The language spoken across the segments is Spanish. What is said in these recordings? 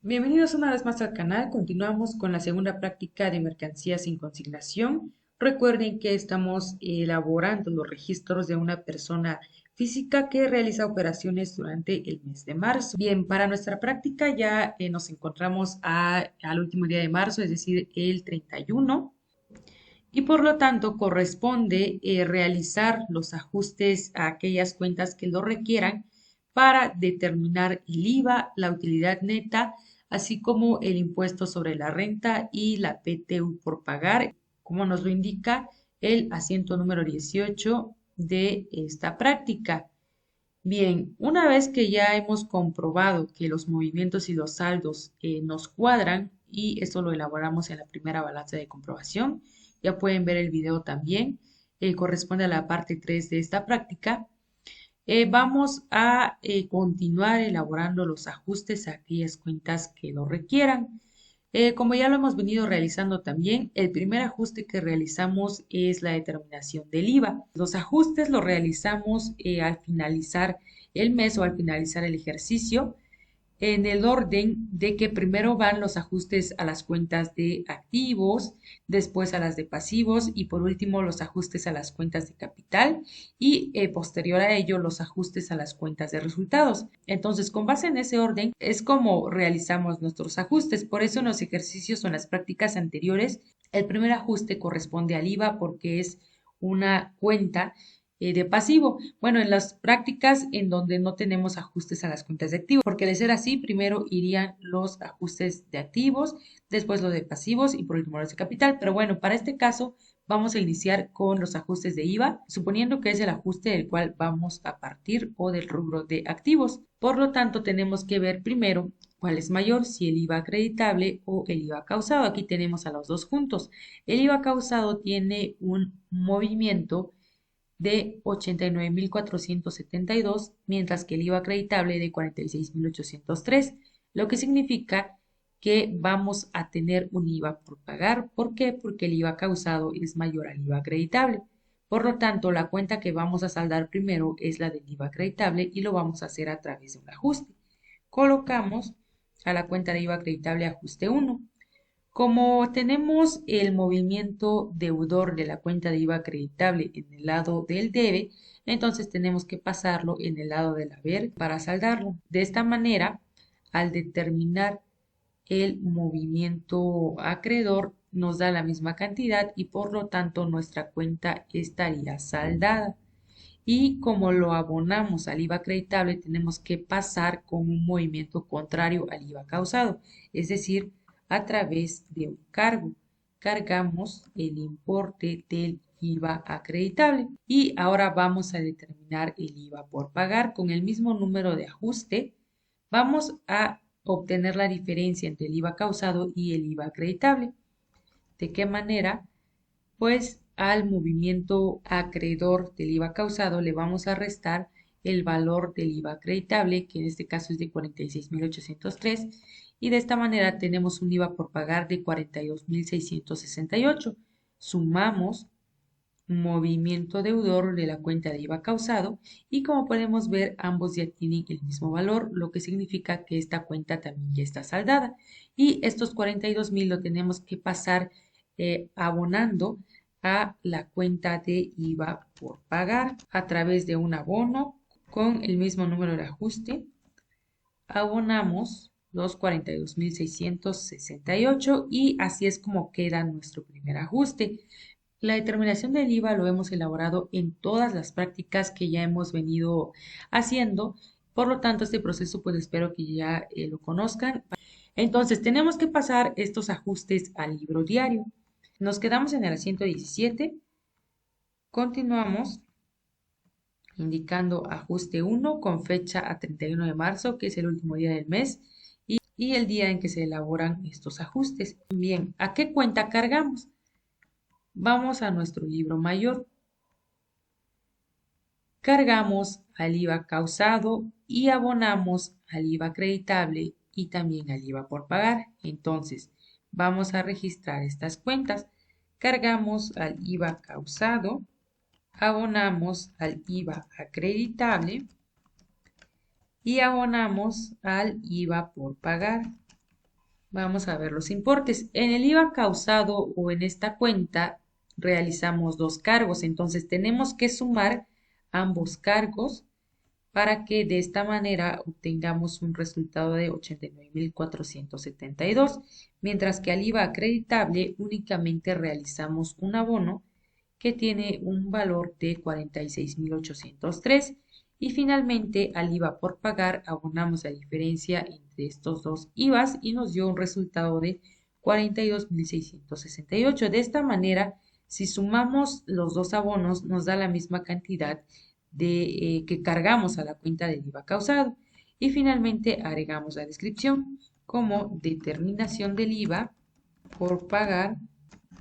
Bienvenidos una vez más al canal. Continuamos con la segunda práctica de mercancías sin consignación. Recuerden que estamos elaborando los registros de una persona física que realiza operaciones durante el mes de marzo. Bien, para nuestra práctica ya nos encontramos al último día de marzo, es decir, el 31, y por lo tanto corresponde realizar los ajustes a aquellas cuentas que lo requieran para determinar el IVA, la utilidad neta, así como el impuesto sobre la renta y la PTU por pagar, como nos lo indica el asiento número 18 de esta práctica. Bien, una vez que ya hemos comprobado que los movimientos y los saldos nos cuadran, y esto lo elaboramos en la primera balanza de comprobación, ya pueden ver el video también, corresponde a la parte 3 de esta práctica. Vamos a continuar elaborando los ajustes a aquellas cuentas que lo requieran. Como ya lo hemos venido realizando también, el primer ajuste que realizamos es la determinación del IVA. Los ajustes los realizamos al finalizar el mes o al finalizar el ejercicio, en el orden de que primero van los ajustes a las cuentas de activos, después a las de pasivos y por último los ajustes a las cuentas de capital y posterior a ello los ajustes a las cuentas de resultados. Entonces, con base en ese orden es como realizamos nuestros ajustes. Por eso en los ejercicios o en las prácticas anteriores, el primer ajuste corresponde al IVA porque es una cuenta de pasivo. Bueno, en las prácticas en donde no tenemos ajustes a las cuentas de activos, porque de ser así, primero irían los ajustes de activos, después los de pasivos y por último los de capital. Pero bueno, para este caso vamos a iniciar con los ajustes de IVA, suponiendo que es el ajuste del cual vamos a partir o del rubro de activos. Por lo tanto, tenemos que ver primero cuál es mayor, si el IVA acreditable o el IVA causado. Aquí tenemos a los dos juntos. El IVA causado tiene un movimiento de 89.472, mientras que el IVA acreditable de 46.803, lo que significa que vamos a tener un IVA por pagar. ¿Por qué? Porque el IVA causado es mayor al IVA acreditable. Por lo tanto, la cuenta que vamos a saldar primero es la del IVA acreditable y lo vamos a hacer a través de un ajuste. Colocamos a la cuenta de IVA acreditable ajuste 1. Como tenemos el movimiento deudor de la cuenta de IVA acreditable en el lado del debe, entonces tenemos que pasarlo en el lado del haber para saldarlo. De esta manera, al determinar el movimiento acreedor, nos da la misma cantidad y por lo tanto nuestra cuenta estaría saldada. Y como lo abonamos al IVA acreditable, tenemos que pasar con un movimiento contrario al IVA causado, es decir, a través de un cargo. Cargamos el importe del IVA acreditable y ahora vamos a determinar el IVA por pagar con el mismo número de ajuste. Vamos a obtener la diferencia entre el IVA causado y el IVA acreditable. ¿De qué manera? Pues al movimiento acreedor del IVA causado le vamos a restar el valor del IVA acreditable, que en este caso es de 46.803, y de esta manera tenemos un IVA por pagar de 42.668. Sumamos movimiento deudor de la cuenta de IVA causado y como podemos ver ambos ya tienen el mismo valor, lo que significa que esta cuenta también ya está saldada y estos 42.000 lo tenemos que pasar abonando a la cuenta de IVA por pagar a través de un abono con el mismo número de ajuste. Abonamos los 42.668 y así es como queda nuestro primer ajuste. La determinación del IVA lo hemos elaborado en todas las prácticas que ya hemos venido haciendo, por lo tanto este proceso pues espero que ya lo conozcan. Entonces tenemos que pasar estos ajustes al libro diario. Nos quedamos en el asiento 17, continuamos indicando ajuste 1 con fecha a 31 de marzo, que es el último día del mes, y el día en que se elaboran estos ajustes. Bien, ¿a qué cuenta cargamos? Vamos a nuestro libro mayor. Cargamos al IVA causado y abonamos al IVA acreditable y también al IVA por pagar. Entonces, vamos a registrar estas cuentas. Cargamos al IVA causado, abonamos al IVA acreditable y abonamos al IVA por pagar. Vamos a ver los importes. En el IVA causado o en esta cuenta realizamos dos cargos, entonces tenemos que sumar ambos cargos para que de esta manera obtengamos un resultado de 89.472, mientras que al IVA acreditable únicamente realizamos un abono que tiene un valor de 46.803 y finalmente al IVA por pagar abonamos la diferencia entre estos dos IVAs y nos dio un resultado de 42.668. De esta manera, si sumamos los dos abonos, nos da la misma cantidad que cargamos a la cuenta del IVA causado. Y finalmente agregamos la descripción como determinación del IVA por pagar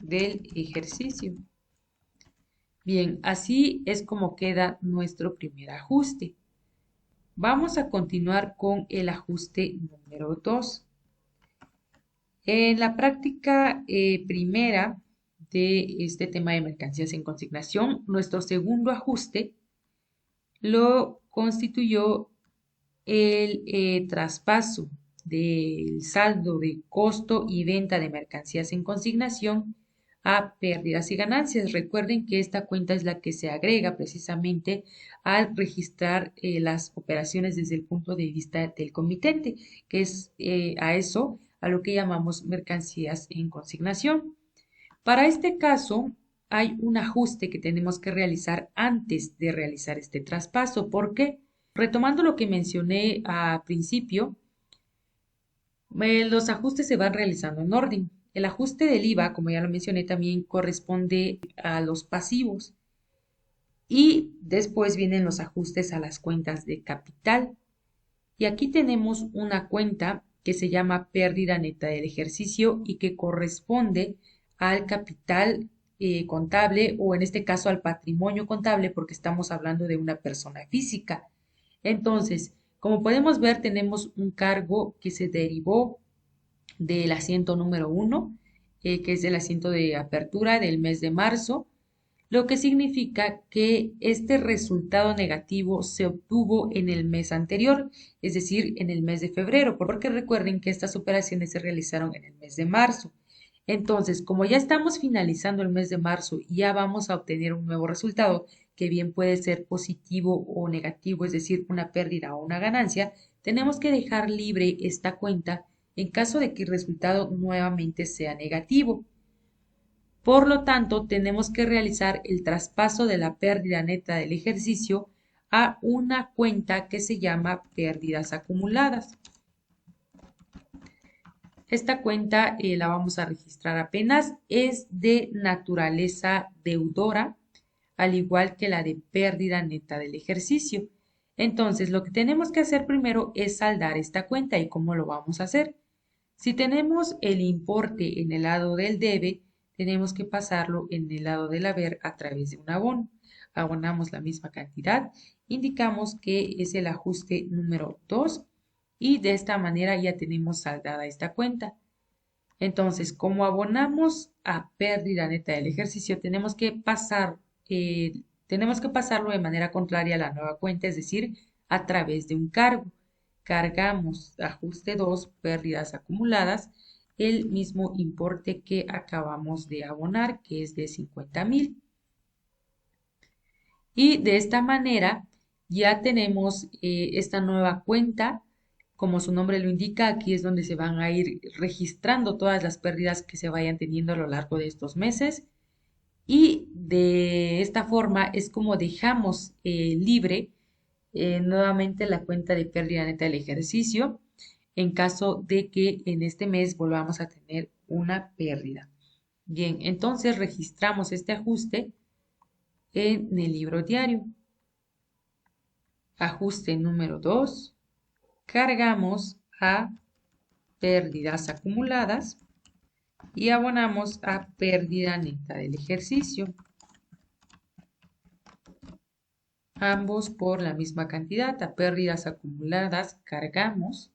del ejercicio. Bien, así es como queda nuestro primer ajuste. Vamos a continuar con el ajuste número 2. En la práctica primera de este tema de mercancías en consignación, nuestro segundo ajuste lo constituyó el traspaso del saldo de costo y venta de mercancías en consignación a pérdidas y ganancias. Recuerden que esta cuenta es la que se agrega precisamente al registrar las operaciones desde el punto de vista del comitente, que es a lo que llamamos mercancías en consignación. Para este caso, hay un ajuste que tenemos que realizar antes de realizar este traspaso, porque retomando lo que mencioné al principio, los ajustes se van realizando en orden. El ajuste del IVA, como ya lo mencioné, también corresponde a los pasivos y después vienen los ajustes a las cuentas de capital. Y aquí tenemos una cuenta que se llama pérdida neta del ejercicio y que corresponde al capital contable o en este caso al patrimonio contable porque estamos hablando de una persona física. Entonces, como podemos ver, tenemos un cargo que se derivó del asiento número 1, que es el asiento de apertura del mes de marzo, lo que significa que este resultado negativo se obtuvo en el mes anterior, es decir, en el mes de febrero, porque recuerden que estas operaciones se realizaron en el mes de marzo. Entonces, como ya estamos finalizando el mes de marzo y ya vamos a obtener un nuevo resultado, que bien puede ser positivo o negativo, es decir, una pérdida o una ganancia, tenemos que dejar libre esta cuenta en caso de que el resultado nuevamente sea negativo. Por lo tanto, tenemos que realizar el traspaso de la pérdida neta del ejercicio a una cuenta que se llama pérdidas acumuladas. Esta cuenta la vamos a registrar apenas, es de naturaleza deudora, al igual que la de pérdida neta del ejercicio. Entonces, lo que tenemos que hacer primero es saldar esta cuenta. ¿Y cómo lo vamos a hacer? Si tenemos el importe en el lado del debe, tenemos que pasarlo en el lado del haber a través de un abono. Abonamos la misma cantidad, indicamos que es el ajuste número 2 y de esta manera ya tenemos saldada esta cuenta. Entonces, como abonamos a pérdida neta del ejercicio, tenemos que pasarlo de manera contraria a la nueva cuenta, es decir, a través de un cargo. Cargamos ajuste 2, pérdidas acumuladas, el mismo importe que acabamos de abonar, que es de 50,000. Y de esta manera ya tenemos esta nueva cuenta. Como su nombre lo indica, aquí es donde se van a ir registrando todas las pérdidas que se vayan teniendo a lo largo de estos meses. Y de esta forma es como dejamos libre nuevamente la cuenta de pérdida neta del ejercicio en caso de que en este mes volvamos a tener una pérdida. Bien, entonces registramos este ajuste en el libro diario. Ajuste número 2. Cargamos a pérdidas acumuladas y abonamos a pérdida neta del ejercicio. Ambos por la misma cantidad. A pérdidas acumuladas cargamos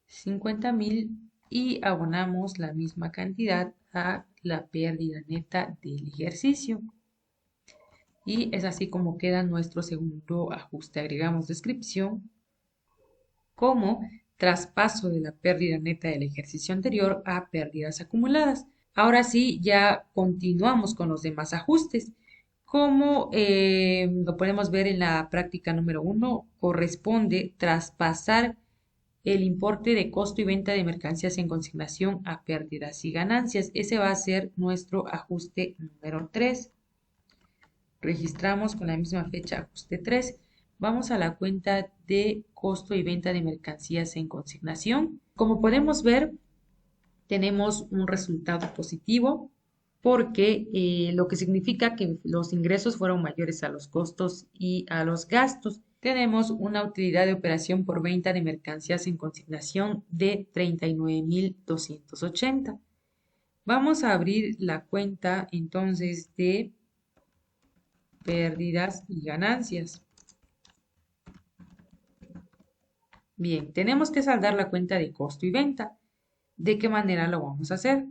50,000 y abonamos la misma cantidad a la pérdida neta del ejercicio. Y es así como queda nuestro segundo ajuste. Agregamos descripción como traspaso de la pérdida neta del ejercicio anterior a pérdidas acumuladas. Ahora sí, ya continuamos con los demás ajustes. Como lo podemos ver en la práctica número 1, corresponde traspasar el importe de costo y venta de mercancías en consignación a pérdidas y ganancias. Ese va a ser nuestro ajuste número 3. Registramos con la misma fecha ajuste 3. Vamos a la cuenta de costo y venta de mercancías en consignación. Como podemos ver, tenemos un resultado positivo porque lo que significa que los ingresos fueron mayores a los costos y a los gastos. Tenemos una utilidad de operación por venta de mercancías en consignación de 39.280. Vamos a abrir la cuenta entonces de pérdidas y ganancias. Bien, tenemos que saldar la cuenta de costo y venta. ¿De qué manera lo vamos a hacer?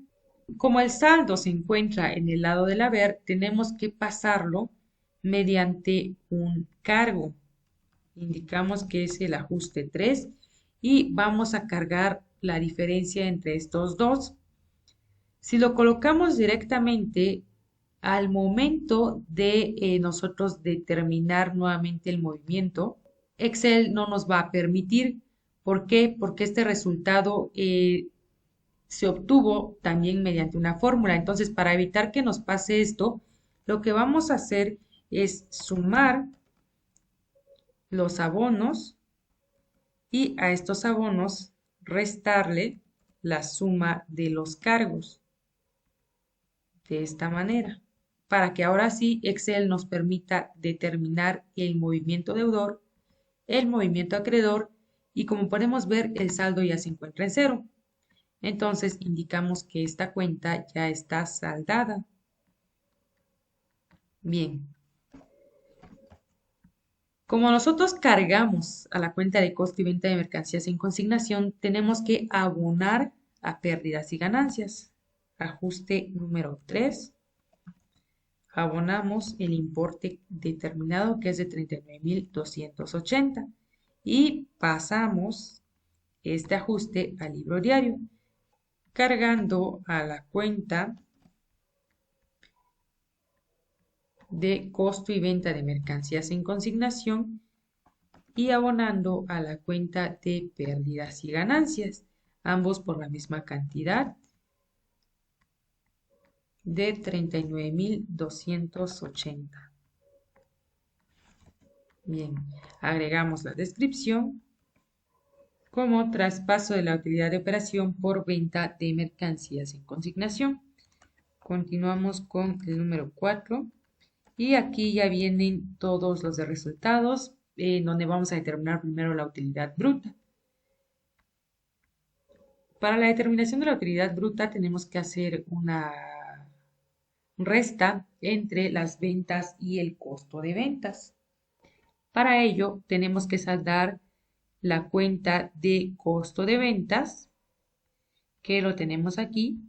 Como el saldo se encuentra en el lado del haber, tenemos que pasarlo mediante un cargo. Indicamos que es el ajuste 3 y vamos a cargar la diferencia entre estos dos. Si lo colocamos directamente al momento de nosotros determinar nuevamente el movimiento, Excel no nos va a permitir. ¿Por qué? Porque este resultado se obtuvo también mediante una fórmula. Entonces, para evitar que nos pase esto, lo que vamos a hacer es sumar los abonos y a estos abonos restarle la suma de los cargos. De esta manera, para que ahora sí Excel nos permita determinar el movimiento deudor, el movimiento acreedor y como podemos ver el saldo ya se encuentra en cero. Entonces indicamos que esta cuenta ya está saldada. Bien. Como nosotros cargamos a la cuenta de costo y venta de mercancías en consignación, tenemos que abonar a pérdidas y ganancias. Ajuste número 3. Abonamos el importe determinado que es de 39.280 y pasamos este ajuste al libro diario, cargando a la cuenta de costo y venta de mercancías en consignación y abonando a la cuenta de pérdidas y ganancias, ambos por la misma cantidad de 39.280. Bien, agregamos la descripción como traspaso de la utilidad de operación por venta de mercancías en consignación. Continuamos con el número 4 y aquí ya vienen todos los de resultados donde vamos a determinar primero la utilidad bruta. Para la determinación de la utilidad bruta tenemos que hacer una resta entre las ventas y el costo de ventas. Para ello tenemos que saldar la cuenta de costo de ventas, que lo tenemos aquí,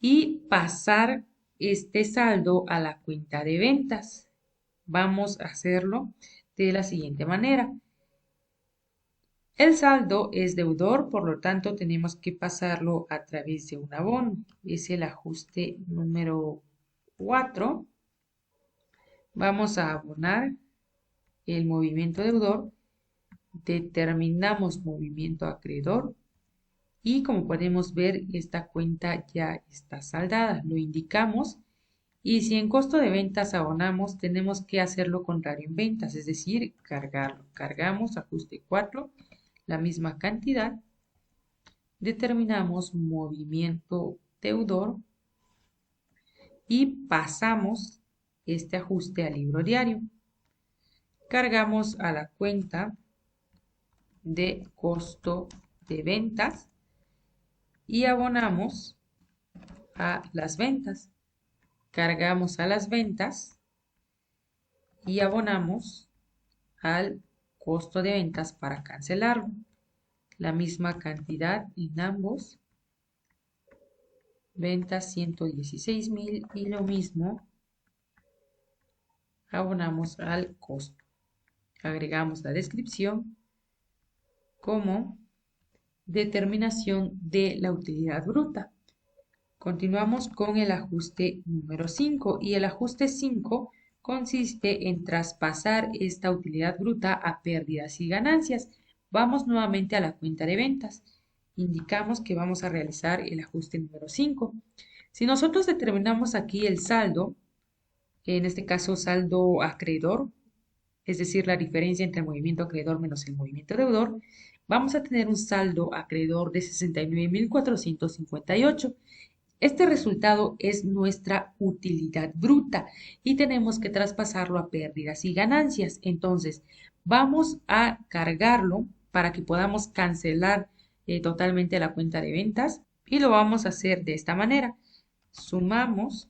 y pasar este saldo a la cuenta de ventas. Vamos a hacerlo de la siguiente manera. El saldo es deudor, por lo tanto tenemos que pasarlo a través de un abono. Es el ajuste número 4. Vamos a abonar el movimiento deudor, determinamos movimiento acreedor y como podemos ver esta cuenta ya está saldada. Lo indicamos y si en costo de ventas abonamos tenemos que hacer lo contrario en ventas, es decir, cargarlo. Cargamos ajuste 4, la misma cantidad, determinamos movimiento deudor y pasamos este ajuste al libro diario. Cargamos a la cuenta de costo de ventas y abonamos a las ventas. Cargamos a las ventas y abonamos al costo de ventas para cancelarlo. La misma cantidad en ambos. Ventas 116.000 y lo mismo abonamos al costo. Agregamos la descripción como determinación de la utilidad bruta. Continuamos con el ajuste número 5 y el ajuste 5 consiste en traspasar esta utilidad bruta a pérdidas y ganancias. Vamos nuevamente a la cuenta de ventas. Indicamos que vamos a realizar el ajuste número 5. Si nosotros determinamos aquí el saldo, en este caso saldo acreedor, es decir, la diferencia entre el movimiento acreedor menos el movimiento deudor, vamos a tener un saldo acreedor de 69.458. Este resultado es nuestra utilidad bruta y tenemos que traspasarlo a pérdidas y ganancias. Entonces, vamos a cargarlo para que podamos cancelar totalmente la cuenta de ventas y lo vamos a hacer de esta manera. Sumamos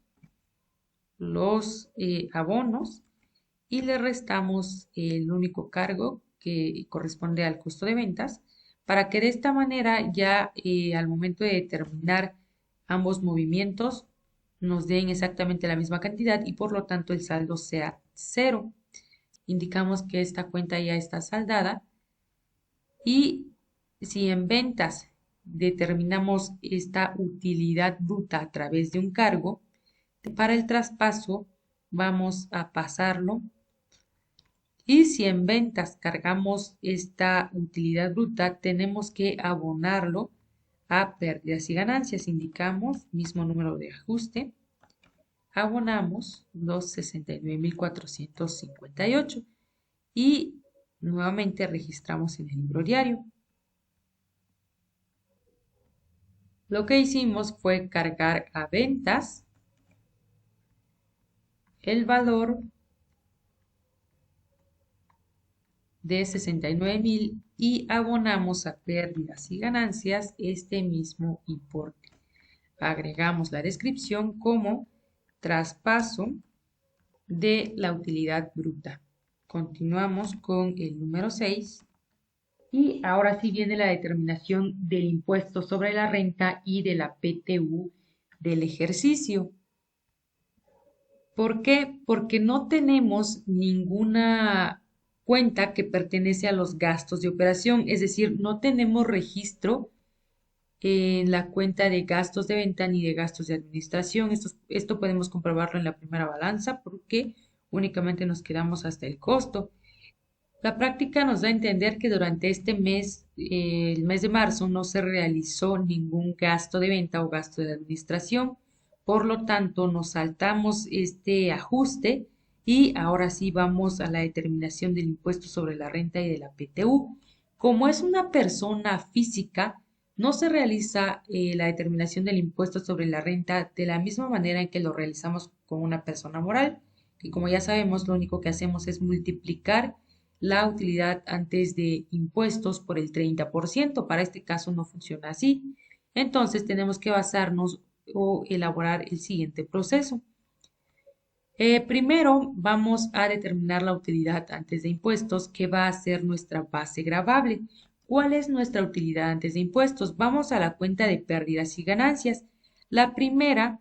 los abonos y le restamos el único cargo que corresponde al costo de ventas para que de esta manera ya al momento de determinar ambos movimientos nos den exactamente la misma cantidad y por lo tanto el saldo sea cero. Indicamos que esta cuenta ya está saldada y si en ventas determinamos esta utilidad bruta a través de un cargo, para el traspaso vamos a pasarlo y si en ventas cargamos esta utilidad bruta, tenemos que abonarlo a pérdidas y ganancias. Indicamos mismo número de ajuste, abonamos los 69.458 y nuevamente registramos en el libro diario. Lo que hicimos fue cargar a ventas el valor de 69.000 y abonamos a pérdidas y ganancias este mismo importe. Agregamos la descripción como traspaso de la utilidad bruta. Continuamos con el número 6 y ahora sí viene la determinación del impuesto sobre la renta y de la PTU del ejercicio. ¿Por qué? Porque no tenemos ninguna cuenta que pertenece a los gastos de operación, es decir, no tenemos registro en la cuenta de gastos de venta ni de gastos de administración. Esto podemos comprobarlo en la primera balanza porque únicamente nos quedamos hasta el costo. La práctica nos da a entender que durante este mes, el mes de marzo, no se realizó ningún gasto de venta o gasto de administración. Por lo tanto, nos saltamos este ajuste y ahora sí vamos a la determinación del impuesto sobre la renta y de la PTU. Como es una persona física, no se realiza la determinación del impuesto sobre la renta de la misma manera en que lo realizamos con una persona moral. Y como ya sabemos, lo único que hacemos es multiplicar la utilidad antes de impuestos por el 30%. Para este caso no funciona así. Entonces tenemos que basarnos o elaborar el siguiente proceso. Primero vamos a determinar la utilidad antes de impuestos, que va a ser nuestra base gravable. ¿Cuál es nuestra utilidad antes de impuestos? Vamos a la cuenta de pérdidas y ganancias. La primera,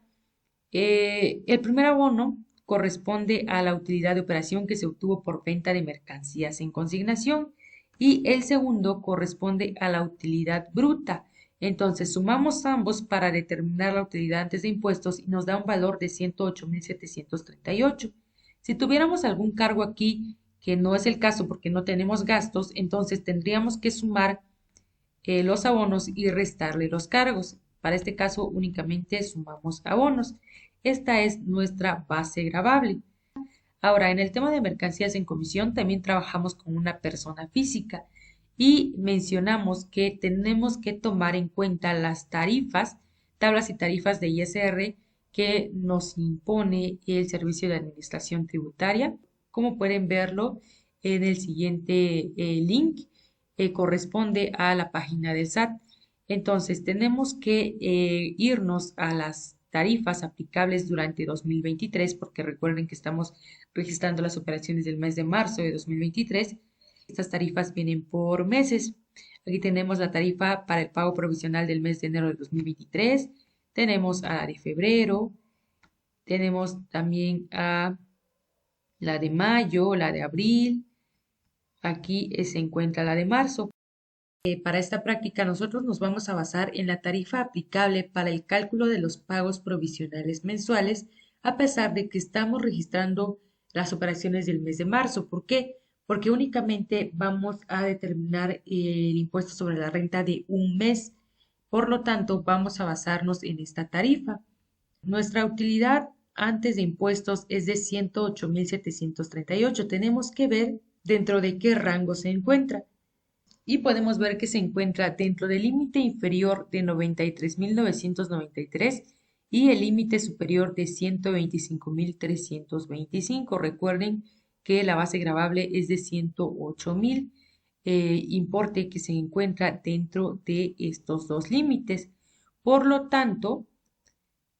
el primer abono corresponde a la utilidad de operación que se obtuvo por venta de mercancías en consignación y el segundo corresponde a la utilidad bruta. Entonces sumamos ambos para determinar la utilidad antes de impuestos y nos da un valor de 108.738. Si tuviéramos algún cargo aquí, que no es el caso porque no tenemos gastos, entonces tendríamos que sumar los abonos y restarle los cargos. Para este caso únicamente sumamos abonos. Esta es nuestra base gravable. Ahora, en el tema de mercancías en comisión, también trabajamos con una persona física y mencionamos que tenemos que tomar en cuenta las tarifas, tablas y tarifas de ISR que nos impone el Servicio de Administración Tributaria. Como pueden verlo en el siguiente link, corresponde a la página del SAT. Entonces, tenemos que irnos a las tarifas aplicables durante 2023, porque recuerden que estamos registrando las operaciones del mes de marzo de 2023. Estas tarifas vienen por meses. Aquí tenemos la tarifa para el pago provisional del mes de enero de 2023. Tenemos a la de febrero. Tenemos también a la de mayo, la de abril. Aquí se encuentra la de marzo. Para esta práctica nosotros nos vamos a basar en la tarifa aplicable para el cálculo de los pagos provisionales mensuales, a pesar de que estamos registrando las operaciones del mes de marzo. ¿Por qué? Porque únicamente vamos a determinar el impuesto sobre la renta de un mes. Por lo tanto, vamos a basarnos en esta tarifa. Nuestra utilidad antes de impuestos es de 108.738. Tenemos que ver dentro de qué rango se encuentra y podemos ver que se encuentra dentro del límite inferior de 93.993 y el límite superior de 125.325. Recuerden que la base gravable es de 108.000, importe que se encuentra dentro de estos dos límites. Por lo tanto,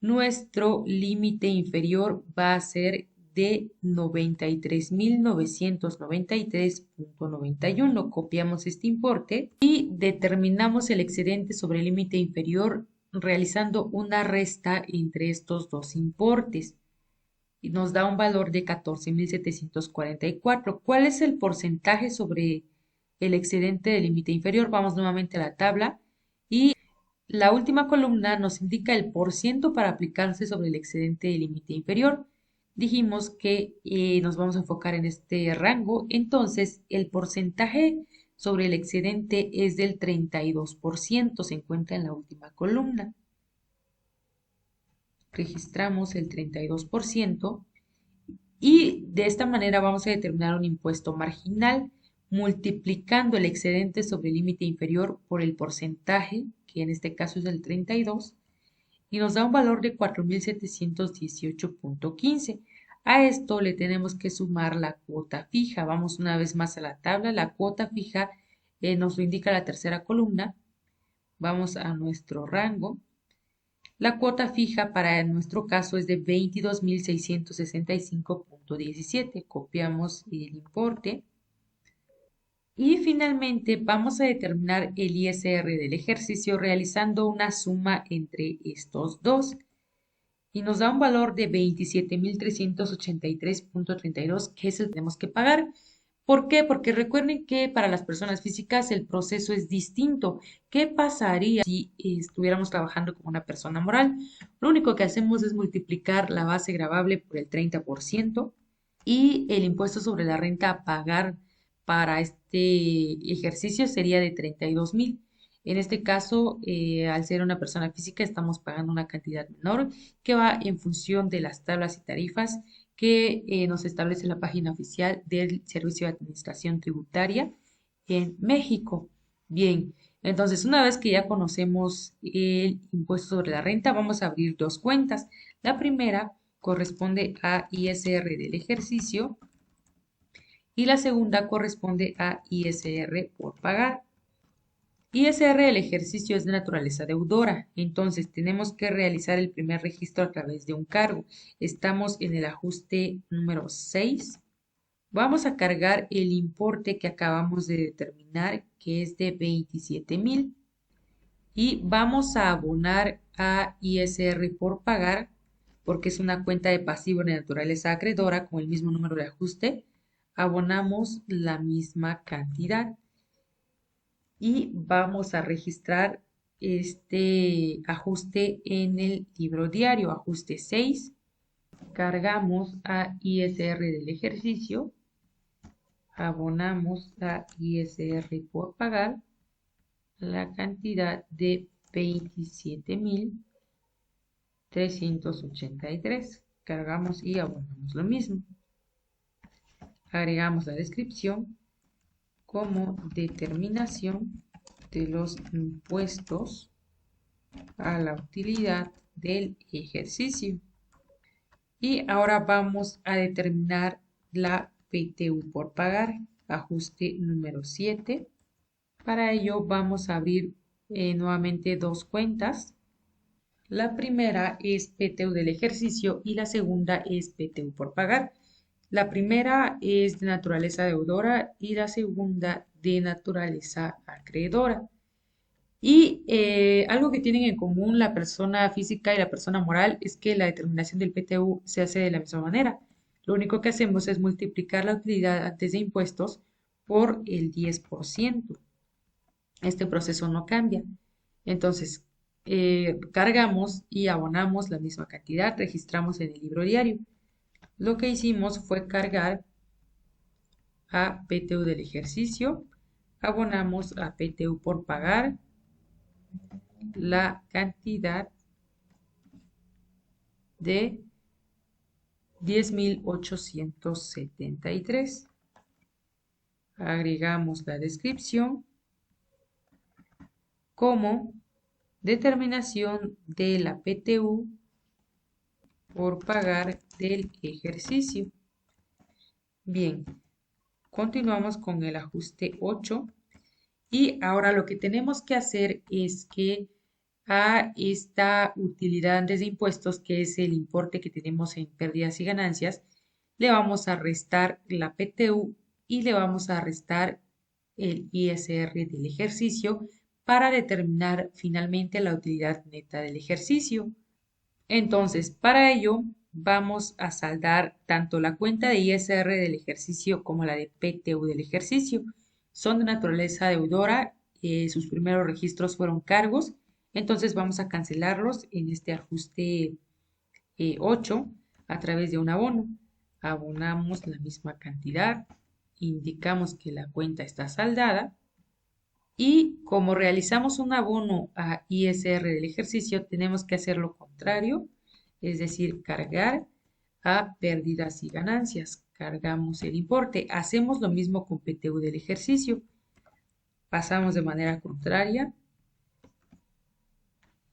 nuestro límite inferior va a ser de 93.993.91. Copiamos este importe y determinamos el excedente sobre el límite inferior realizando una resta entre estos dos importes. Y nos da un valor de 14.744. ¿Cuál es el porcentaje sobre el excedente del límite inferior? Vamos nuevamente a la tabla y la última columna nos indica el porciento para aplicarse sobre el excedente del límite inferior. Dijimos que nos vamos a enfocar en este rango, entonces el porcentaje sobre el excedente es del 32%, se encuentra en la última columna. Registramos el 32% y de esta manera vamos a determinar un impuesto marginal multiplicando el excedente sobre el límite inferior por el porcentaje, que en este caso es el 32, y nos da un valor de 4.718.15. A esto le tenemos que sumar la cuota fija. Vamos una vez más a la tabla. La cuota fija nos lo indica la tercera columna. Vamos a nuestro rango. La cuota fija para nuestro caso es de 22.665.17. Copiamos el importe. Y finalmente vamos a determinar el ISR del ejercicio realizando una suma entre estos dos. Y nos da un valor de 27.383.32, que es el que tenemos que pagar. ¿Por qué? Porque recuerden que para las personas físicas el proceso es distinto. ¿Qué pasaría si estuviéramos trabajando como una persona moral? Lo único que hacemos es multiplicar la base gravable por el 30% y el impuesto sobre la renta a pagar para este ejercicio sería de 32.000. En este caso, al ser una persona física, estamos pagando una cantidad menor que va en función de las tablas y tarifas que nos establece la página oficial del Servicio de Administración Tributaria en México. Bien, entonces una vez que ya conocemos el impuesto sobre la renta, vamos a abrir dos cuentas. La primera corresponde a ISR del ejercicio y la segunda corresponde a ISR por pagar. ISR del ejercicio es de naturaleza deudora, entonces tenemos que realizar el primer registro a través de un cargo. Estamos en el ajuste número 6. Vamos a cargar el importe que acabamos de determinar, que es de 27.000. Y vamos a abonar a ISR por pagar, porque es una cuenta de pasivo de naturaleza acreedora con el mismo número de ajuste. Abonamos la misma cantidad y vamos a registrar este ajuste en el libro diario, ajuste 6. Cargamos a ISR del ejercicio, abonamos a ISR por pagar la cantidad de 27.383. Cargamos y abonamos lo mismo. Agregamos la descripción como determinación de los impuestos a la utilidad del ejercicio. Y ahora vamos a determinar la PTU por pagar, ajuste número 7. Para ello vamos a abrir nuevamente dos cuentas. La primera es PTU del ejercicio y la segunda es PTU por pagar. La primera es de naturaleza deudora y la segunda de naturaleza acreedora. Y algo que tienen en común la persona física y la persona moral es que la determinación del PTU se hace de la misma manera. Lo único que hacemos es multiplicar la utilidad antes de impuestos por el 10%. este proceso no cambia. Entonces, cargamos y abonamos la misma cantidad, registramos en el libro diario. Lo que hicimos fue cargar a PTU del ejercicio, abonamos a PTU por pagar la cantidad de 10.873. Agregamos la descripción como determinación de la PTU por pagar del ejercicio. Bien, continuamos con el ajuste 8 y ahora lo que tenemos que hacer es que a esta utilidad antes de impuestos, que es el importe que tenemos en pérdidas y ganancias, le vamos a restar la PTU y le vamos a restar el ISR del ejercicio para determinar finalmente la utilidad neta del ejercicio. Entonces, para ello vamos a saldar tanto la cuenta de ISR del ejercicio como la de PTU del ejercicio. Son de naturaleza deudora, sus primeros registros fueron cargos, entonces vamos a cancelarlos en este ajuste 8 a través de un abono. Abonamos la misma cantidad, indicamos que la cuenta está saldada y como realizamos un abono a ISR del ejercicio, tenemos que hacer lo contrario, es decir, cargar a pérdidas y ganancias. Cargamos el importe. Hacemos lo mismo con PTU del ejercicio. Pasamos de manera contraria,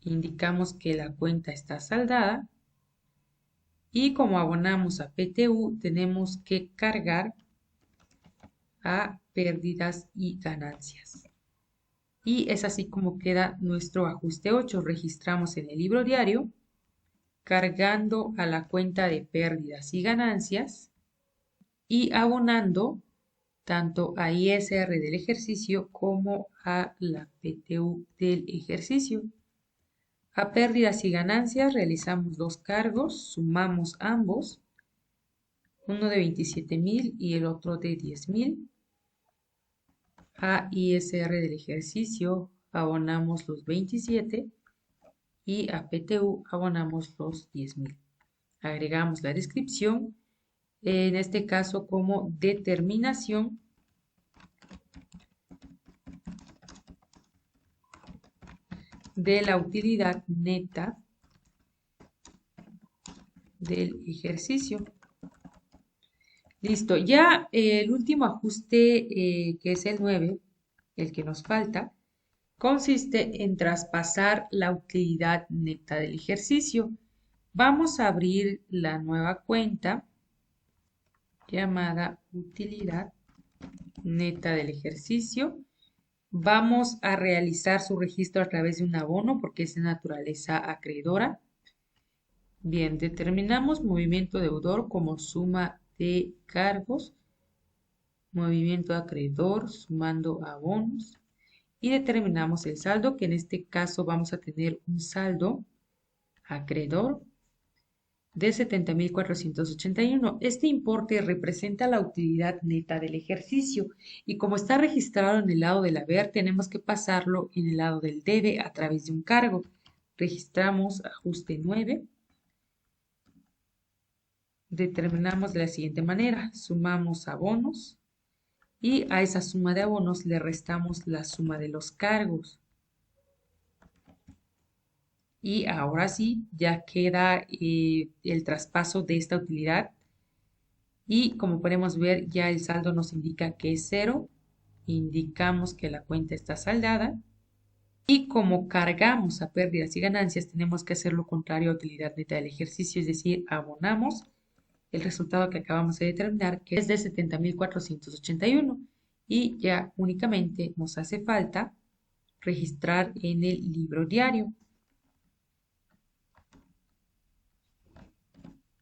indicamos que la cuenta está saldada y como abonamos a PTU, tenemos que cargar a pérdidas y ganancias. Y es así como queda nuestro ajuste 8. Registramos en el libro diario, cargando a la cuenta de pérdidas y ganancias y abonando tanto a ISR del ejercicio como a la PTU del ejercicio. A pérdidas y ganancias realizamos dos cargos, sumamos ambos, uno de 27.000 y el otro de 10.000. A ISR del ejercicio abonamos los 27 y a PTU abonamos los 10.000. Agregamos la descripción, en este caso como determinación de la utilidad neta del ejercicio. Listo, ya el último ajuste, que es el 9, el que nos falta, consiste en traspasar la utilidad neta del ejercicio. Vamos a abrir la nueva cuenta llamada utilidad neta del ejercicio. Vamos a realizar su registro a través de un abono porque es de naturaleza acreedora. Bien, determinamos movimiento deudor como suma de cargos, movimiento acreedor sumando abonos y determinamos el saldo, que en este caso vamos a tener un saldo acreedor de 70.481. Este importe representa la utilidad neta del ejercicio y como está registrado en el lado del haber, tenemos que pasarlo en el lado del debe a través de un cargo. Registramos ajuste 9. Determinamos de la siguiente manera, sumamos abonos y a esa suma de abonos le restamos la suma de los cargos. Y ahora sí, ya queda el traspaso de esta utilidad. Y como podemos ver, ya el saldo nos indica que es 0. Indicamos que la cuenta está saldada. Y como cargamos a pérdidas y ganancias, tenemos que hacer lo contrario a utilidad neta del ejercicio, es decir, abonamos el resultado que acabamos de determinar, que es de 70.481. Y ya únicamente nos hace falta registrar en el libro diario.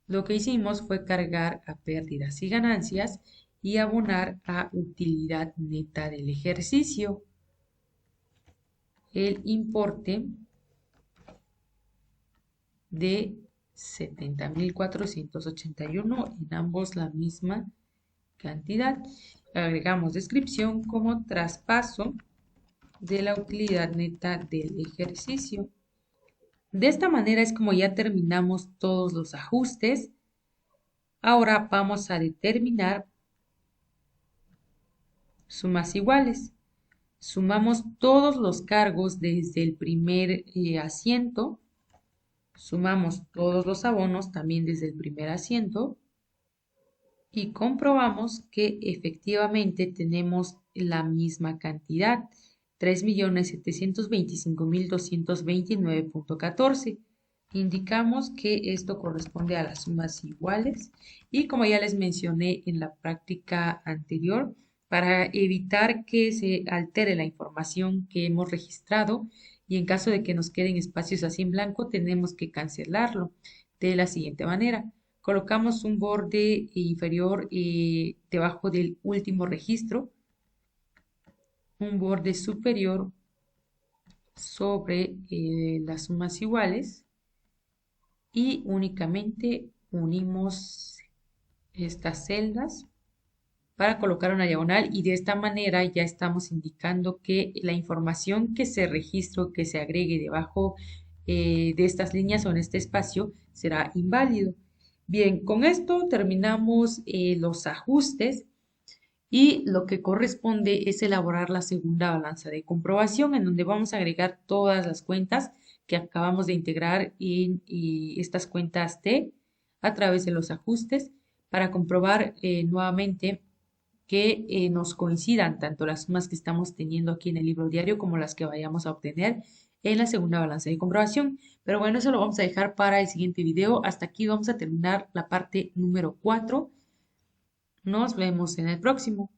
Lo que hicimos fue cargar a pérdidas y ganancias y abonar a utilidad neta del ejercicio el importe de 70.481, en ambos la misma cantidad. Agregamos descripción como traspaso de la utilidad neta del ejercicio. De esta manera es como ya terminamos todos los ajustes. Ahora vamos a determinar sumas iguales. Sumamos todos los cargos desde el primer asiento. Sumamos todos los abonos también desde el primer asiento. Y comprobamos que efectivamente tenemos la misma cantidad, 3.725.229.14. Indicamos que esto corresponde a las sumas iguales y como ya les mencioné en la práctica anterior, para evitar que se altere la información que hemos registrado y en caso de que nos queden espacios así en blanco, tenemos que cancelarlo de la siguiente manera. Colocamos un borde inferior debajo del último registro, un borde superior sobre las sumas iguales y únicamente unimos estas celdas para colocar una diagonal y de esta manera ya estamos indicando que la información que se registre, que se agregue debajo de estas líneas o en este espacio será inválido. Bien, con esto terminamos los ajustes y lo que corresponde es elaborar la segunda balanza de comprobación en donde vamos a agregar todas las cuentas que acabamos de integrar en estas cuentas T a través de los ajustes para comprobar nuevamente que nos coincidan tanto las sumas que estamos teniendo aquí en el libro diario como las que vayamos a obtener en la segunda balanza de comprobación. Pero bueno, eso lo vamos a dejar para el siguiente video. Hasta aquí vamos a terminar la parte número 4. Nos vemos en el próximo.